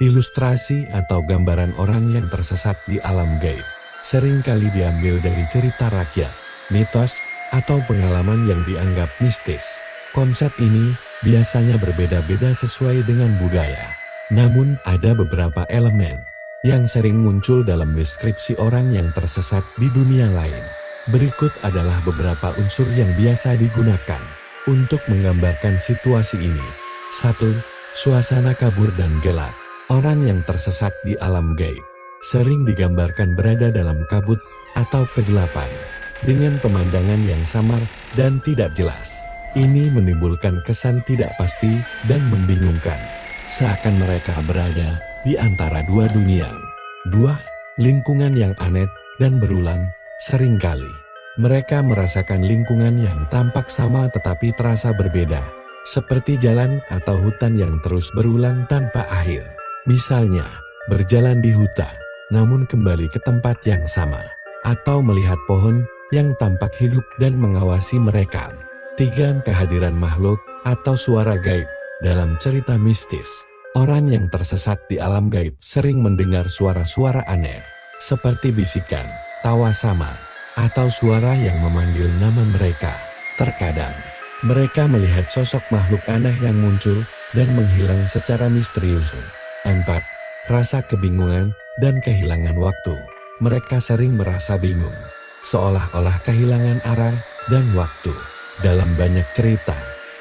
Ilustrasi atau gambaran orang yang tersesat di alam gaib seringkali diambil dari cerita rakyat, mitos, atau pengalaman yang dianggap mistis. Konsep ini biasanya berbeda-beda sesuai dengan budaya. Namun ada beberapa elemen yang sering muncul dalam deskripsi orang yang tersesat di dunia lain. Berikut adalah beberapa unsur yang biasa digunakan untuk menggambarkan situasi ini. 1. Suasana kabur dan gelap. Orang yang tersesat di alam gaib sering digambarkan berada dalam kabut atau kegelapan dengan pemandangan yang samar dan tidak jelas. Ini menimbulkan kesan tidak pasti dan membingungkan, seakan mereka berada di antara dua dunia. 2. Lingkungan yang aneh dan berulang. Seringkali mereka merasakan lingkungan yang tampak sama tetapi terasa berbeda, seperti jalan atau hutan yang terus berulang tanpa akhir. Misalnya, berjalan di hutan, namun kembali ke tempat yang sama, atau melihat pohon yang tampak hidup dan mengawasi mereka. 3. Kehadiran makhluk atau suara gaib. Dalam cerita mistis, orang yang tersesat di alam gaib sering mendengar suara-suara aneh, seperti bisikan, tawa samar, atau suara yang memanggil nama mereka. Terkadang, mereka melihat sosok makhluk aneh yang muncul dan menghilang secara misterius. 4. Rasa kebingungan dan kehilangan waktu. Mereka sering merasa bingung, seolah-olah kehilangan arah dan waktu. Dalam banyak cerita,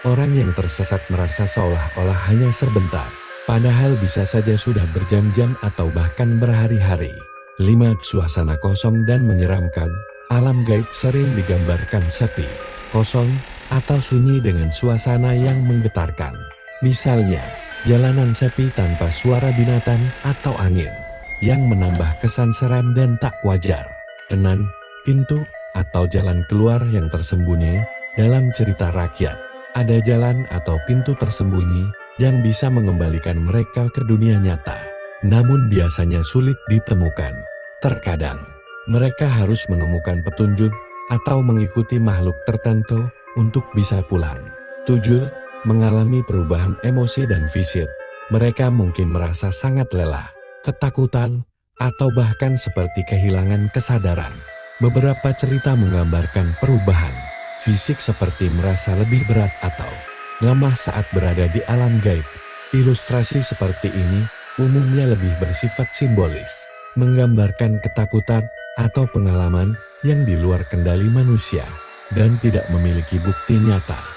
orang yang tersesat merasa seolah-olah hanya sebentar, padahal bisa saja sudah berjam-jam atau bahkan berhari-hari. 5. Suasana kosong dan menyeramkan. Alam gaib sering digambarkan sepi, kosong, atau sunyi dengan suasana yang menggetarkan. Misalnya, jalanan sepi tanpa suara binatang atau angin, yang menambah kesan seram dan tak wajar. 6. Pintu atau jalan keluar yang tersembunyi. Dalam cerita rakyat, ada jalan atau pintu tersembunyi yang bisa mengembalikan mereka ke dunia nyata, namun biasanya sulit ditemukan. Terkadang, mereka harus menemukan petunjuk atau mengikuti makhluk tertentu untuk bisa pulang. 7. Mengalami perubahan emosi dan fisik. Mereka mungkin merasa sangat lelah, ketakutan, atau bahkan seperti kehilangan kesadaran. Beberapa cerita menggambarkan perubahan fisik seperti merasa lebih berat atau lemah saat berada di alam gaib. Ilustrasi seperti ini umumnya lebih bersifat simbolis, menggambarkan ketakutan atau pengalaman yang di luar kendali manusia dan tidak memiliki bukti nyata.